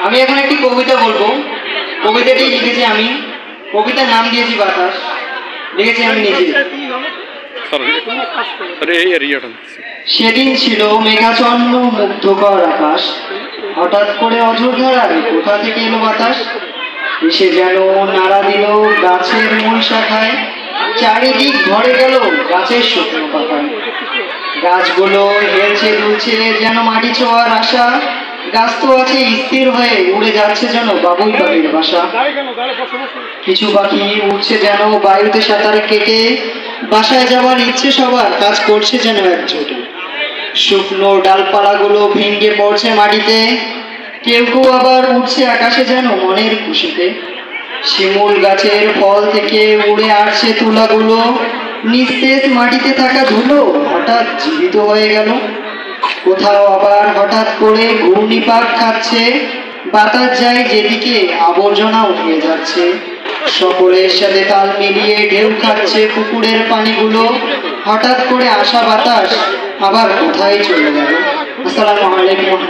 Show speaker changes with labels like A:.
A: আমি এখন একটি কবিতা বলবো। কবিতাটি লিখেছি আমি, কবিতার নাম দিয়েছি বাতাস, লিখেছি আমি নিজে। সেদিন ছিল মেঘাচ্ছন্ন মুগ্ধকর আকাশ, হঠাৎ করে অঝোর ধারায় কোথা থেকে এলো বাতাস, এসে যেন নাড়া দিল গাছের মূল শাখায়, চারিদিক ভরে গেল গাছের শুকনো পাতায়। গাছগুলো হেলছে দুলছে যেন মাটি ছোঁয়ার আশা, গাছ তো আছে স্থির হয়ে, উড়ে যাচ্ছে যেন বাবুই পাখির বাসা। কিছু পাখি উঠছে যেন বায়ুতে সাঁতার কেটে, বাসায় যাওয়ার ইচ্ছে সবার, কাজ করছে যেন একজোটে। শুকনো ডালপালাগুলো ভেঙে পড়ছে মাটিতে, কেউ কেউ আবার উঠছে আকাশে যেন মনের খুশিতে। শিমুল গাছের ফল থেকে উড়ে আসছে তুলাগুলো, নিস্তেজ মাটিতে থাকা ধুলো হঠাৎ জীবিত হয়ে গেল। কোথাও আবার হঠাৎ করে ঘূর্ণিপাক খাচ্ছে, বাতাস যায় যেদিকে আবর্জনা উঠিয়ে যাচ্ছে। সকলের সাথে তাল মিলিয়ে ঢেউ খাচ্ছে পুকুরের পানিগুলো, হঠাৎ করে আসা বাতাস আবার কোথায় চলে গেল। আসসালামু আলাইকুম।